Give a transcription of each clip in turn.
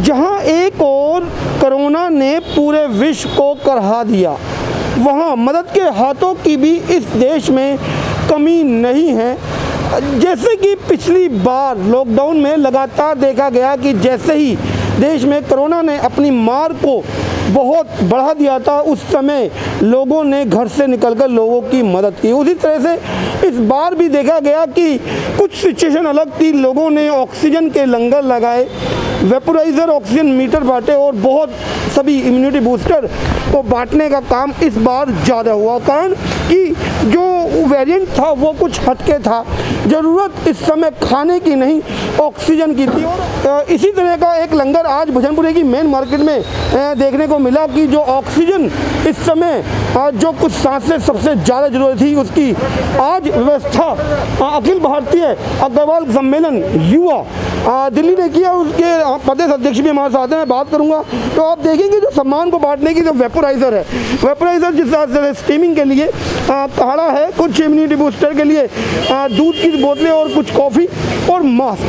जहां एक और कोरोना ने पूरे विश्व को करहा दिया, वहां मदद के हाथों की भी इस देश में कमी नहीं है। जैसे कि पिछली बार लॉकडाउन में लगातार देखा गया कि जैसे ही देश में कोरोना ने अपनी मार को बहुत बढ़ा दिया था, उस समय लोगों ने घर से निकलकर लोगों की मदद की। उसी तरह से इस बार भी देखा गया कि कुछ सिचुएशन अलग थी। लोगों ने ऑक्सीजन के लंगर लगाए, वेपोराइज़र, ऑक्सीजन मीटर बांटे और बहुत सभी इम्यूनिटी बूस्टर को बांटने का काम इस बार ज़्यादा हुआ। कारण कि जो वेरिएंट था वो कुछ हटके था। ज़रूरत इस समय खाने की नहीं, ऑक्सीजन की थी। और इसी तरह का एक लंगर आज भजनपुरे की मेन मार्केट में देखने को मिला कि जो ऑक्सीजन इस समय जो कुछ सांसें सबसे ज़्यादा ज़रूरत थी, उसकी आज व्यवस्था अखिल भारतीय अग्रवाल सम्मेलन युवा दिल्ली ने किया। उसके प्रदेश अध्यक्ष भी हमारे साथ हैं, मैं बात करूंगा। तो आप देखेंगे जो सामान को बांटने की जो वेपोराइज़र है, वेपोराइज़र जिस तरह स्टीमिंग के लिए काढ़ा है, कुछ इम्यूनिटी बूस्टर के लिए दूध की बोतलें और कुछ कॉफ़ी और मास्क।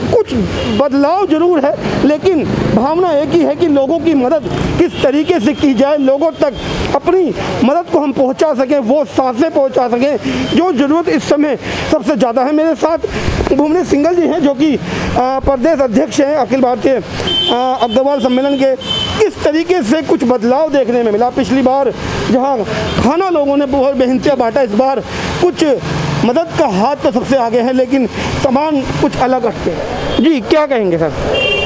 कुछ बदलाव जरूर है, लेकिन भावना एक ही है कि लोगों की मदद किस तरीके से की जाए, लोगों तक अपनी मदद को हम पहुंचा सकें, वो सांसें पहुंचा सकें जो ज़रूरत इस समय सबसे ज़्यादा है। मेरे साथ भुवनेश्वर सिंघल जी हैं जो कि प्रदेश अध्यक्ष हैं अखिल भारतीय अग्रवाल सम्मेलन के। किस तरीके से कुछ बदलाव देखने में मिला? पिछली बार जहां खाना लोगों ने बहुत बेहतरीन बांटा, इस बार कुछ मदद का हाथ तो सबसे आगे है, लेकिन सामान कुछ अलग हटते हैं। जी, क्या कहेंगे सर?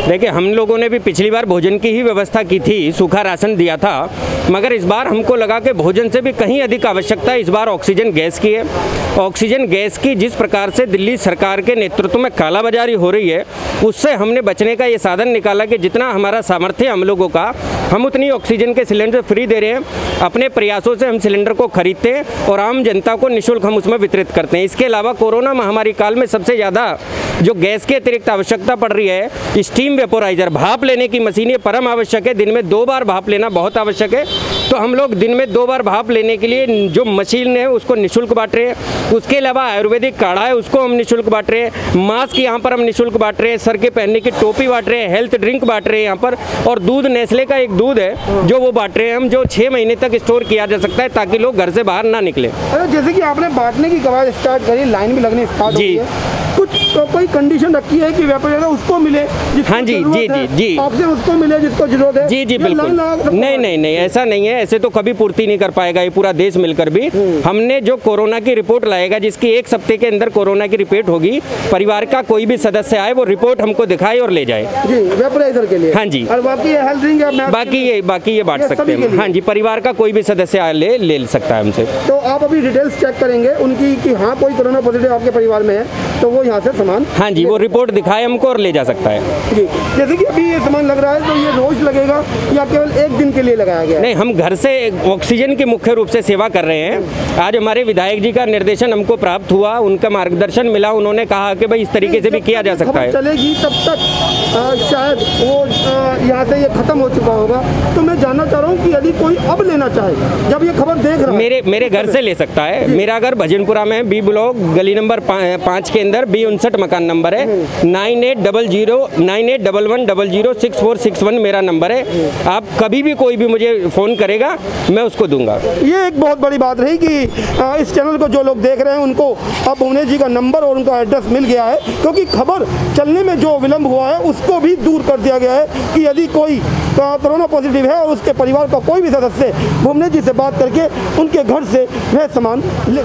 देखिए, हम लोगों ने भी पिछली बार भोजन की ही व्यवस्था की थी, सूखा राशन दिया था, मगर इस बार हमको लगा कि भोजन से भी कहीं अधिक आवश्यकता इस बार ऑक्सीजन गैस की है। ऑक्सीजन गैस की जिस प्रकार से दिल्ली सरकार के नेतृत्व में कालाबाजारी हो रही है, उससे हमने बचने का ये साधन निकाला कि जितना हमारा सामर्थ्य हम लोगों का, हम उतनी ऑक्सीजन के सिलेंडर फ्री दे रहे हैं। अपने प्रयासों से हम सिलेंडर को खरीदते हैं और आम जनता को निःशुल्क हम उसमें वितरित करते हैं। इसके अलावा कोरोना महामारी काल में सबसे ज़्यादा जो गैस की अतिरिक्त आवश्यकता पड़ रही है, स्टीम वेपोराइज़र, भाप लेने की मशीन, ये परम आवश्यक है। दिन में 2 बार भाप लेना बहुत आवश्यक है, तो हम लोग दिन में 2 बार भाप लेने के लिए जो मशीन है उसको निःशुल्क बांट रहे हैं। उसके अलावा आयुर्वेदिक काढ़ा है, उसको हम निःशुल्क बांट रहे हैं। मास्क यहाँ पर हम निःशुल्क बांट रहे हैं, सर के पहनने की टोपी बांट रहे हैं, हेल्थ ड्रिंक बांट रहे हैं यहाँ पर, और दूध नेस्ले का एक दूध है जो वो बांट रहे हैं हम, जो 6 महीने तक स्टोर किया जा सकता है ताकि लोग घर से बाहर ना निकले। अरे जैसे कि आपने बांटने की कवायद स्टार्ट करी, लाइन भी लगनी स्टार्ट हो गई है, कुछ तो कोई कंडीशन रखी है कि वेपोराइज़र उसको मिले जिसको हाँ जी जी जी जी ऑक्सीजन उसको मिले जिसको जरूरत है? जी जी बिल्कुल नहीं, ऐसा नहीं है। ऐसे तो कभी पूर्ति नहीं कर पाएगा ये पूरा देश मिलकर भी। हमने जो कोरोना की रिपोर्ट लाएगा, जिसकी 1 सप्ताह के अंदर कोरोना की रिपोर्ट होगी, परिवार का कोई भी सदस्य आए वो रिपोर्ट हमको दिखाए और ले जाए जी वेपोराइज़र के लिए। हाँ जी, और बाकी हेल्थ ड्रिंक बाकी ये बांट सकते हैं। हाँ जी, परिवार का कोई भी सदस्य ले सकता है हमसे। तो आप अभी डिटेल्स चेक करेंगे उनकी कि हाँ कोई कोरोना पॉजिटिव आपके परिवार में है, तो वो यहाँ से सामान, हाँ जी, वो रिपोर्ट दिखाए हमको और ले जा सकता है। जी, जैसे कि अभी ये सामान लग रहा है, तो ये रोज लगेगा या केवल एक दिन के लिए लगाया गया है? नहीं, हम घर से ऑक्सीजन की मुख्य रूप से सेवा कर रहे हैं। आज हमारे विधायक जी का निर्देशन हमको प्राप्त हुआ, उनका मार्गदर्शन मिला, उन्होंने कहा कि भाई इस तरीके से भी किया जा सकता है। चलेगी तब तक शायद वो यहाँ से ये खत्म हो चुका होगा। तो मैं जानना चाह रहा हूँ कि यदि कोई अब लेना चाहे, जब ये खबर देख रहा है, मेरे घर से ले सकता है। मेरा घर भजनपुरा में बी ब्लॉक गली नंबर 5 के अंदर B59 मकान नंबर है। 9800-9811006461 मेरा नंबर है। आप कभी भी कोई भी मुझे फ़ोन करेगा, मैं उसको दूंगा। ये एक बहुत बड़ी बात रही कि इस चैनल को जो लोग देख रहे हैं उनको अब भुवनेश्वर जी का नंबर और उनका एड्रेस मिल गया है, क्योंकि खबर चलने में जो विलम्ब हुआ है उसको भी दूर कर दिया गया है कि यदि कोई कोरोना पॉजिटिव है और उसके परिवार का कोई भी सदस्य भुवनेश्वर जी से बात करके उनके घर से वह सामान ले।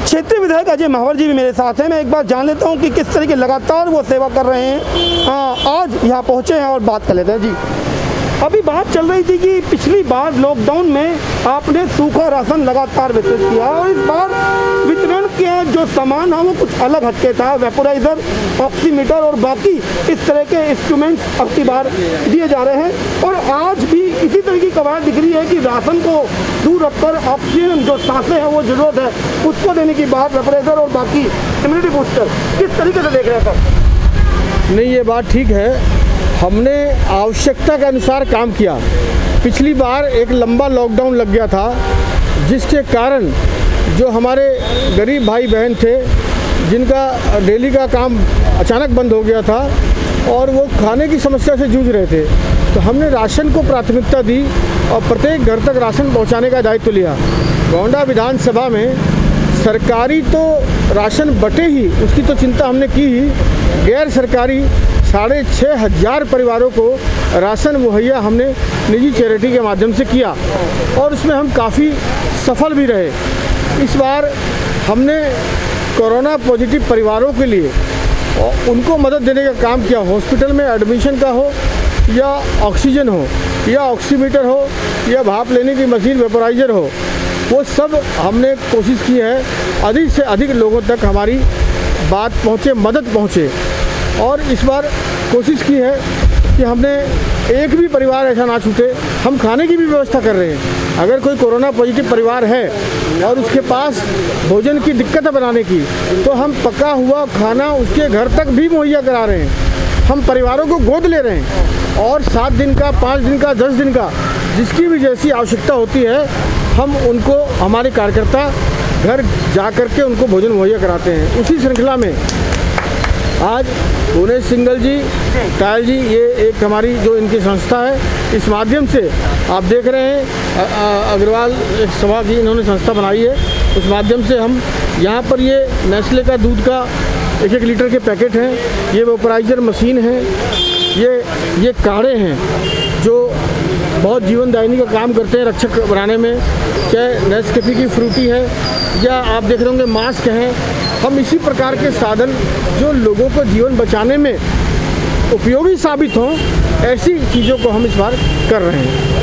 क्षेत्रीय विधायक अजय महावर जी भी मेरे साथ हैं। मैं एक बार जान लेता हूं कि किस तरीके लगातार वो सेवा कर रहे हैं। आज यहाँ पहुँचे हैं और बात कर लेते हैं। जी, अभी बात चल रही थी कि पिछली बार लॉकडाउन में आपने सूखा राशन लगातार वितरित किया और इस बार वितरण के जो सामान है वो कुछ अलग हटके था। वेपोराइज़र, ऑक्सीमीटर और बाकी इस तरह के इंस्ट्रूमेंट्स अब की बार दिए जा रहे हैं। और आज भी इसी तरह की कवायद दिख रही है कि राशन को दूर रखकर ऑक्सीजन जो सांसें हैं वो ज़रूरत है उसको देने की बात, वेपोराइज़र और बाकी इम्यूनिटी बूस्टर किस तरीके से देख रहे हैं सर? नहीं, ये बात ठीक है। हमने आवश्यकता के अनुसार काम किया। पिछली बार एक लंबा लॉकडाउन लग गया था, जिसके कारण जो हमारे गरीब भाई बहन थे जिनका डेली का काम अचानक बंद हो गया था, और वो खाने की समस्या से जूझ रहे थे। तो हमने राशन को प्राथमिकता दी और प्रत्येक घर तक राशन पहुंचाने का दायित्व लिया। गोंडा विधानसभा में सरकारी तो राशन बटे ही, उसकी तो चिंता हमने की ही, गैर सरकारी 6,500 परिवारों को राशन मुहैया हमने निजी चैरिटी के माध्यम से किया और उसमें हम काफ़ी सफल भी रहे। इस बार हमने कोरोना पॉजिटिव परिवारों के लिए उनको मदद देने का काम किया। हॉस्पिटल में एडमिशन का हो या ऑक्सीजन हो या ऑक्सीमीटर हो या भाप लेने की मशीन वेपोराइज़र हो, वो सब हमने कोशिश की है अधिक से अधिक लोगों तक हमारी बात पहुँचे, मदद पहुँचे। और इस बार कोशिश की है कि हमने एक भी परिवार ऐसा ना छूटे। हम खाने की भी व्यवस्था कर रहे हैं। अगर कोई कोरोना पॉजिटिव परिवार है और उसके पास भोजन की दिक्कत है बनाने की, तो हम पका हुआ खाना उसके घर तक भी मुहैया करा रहे हैं। हम परिवारों को गोद ले रहे हैं और 7 दिन का, 5 दिन का, 10 दिन का, जिसकी भी जैसी आवश्यकता होती है, हम उनको, हमारे कार्यकर्ता घर जा कर के उनको भोजन मुहैया कराते हैं। उसी श्रृंखला में आज भुवनेश सिंघल जी, टायल जी, ये एक हमारी जो इनकी संस्था है, इस माध्यम से आप देख रहे हैं अग्रवाल सभा की इन्होंने संस्था बनाई है। उस माध्यम से हम यहाँ पर ये नेस्ले का दूध का 1-1 लीटर के पैकेट हैं, ये वेपोराइज़र मशीन है, ये काढ़े हैं जो बहुत जीवनदायिनी का काम करते हैं रक्षक बनाने में, चाहे नेस्कैफे की फ्रूटी है या आप देख रहे होंगे मास्क हैं। हम इसी प्रकार के साधन जो लोगों को जीवन बचाने में उपयोगी साबित हों, ऐसी चीज़ों को हम इस बार कर रहे हैं।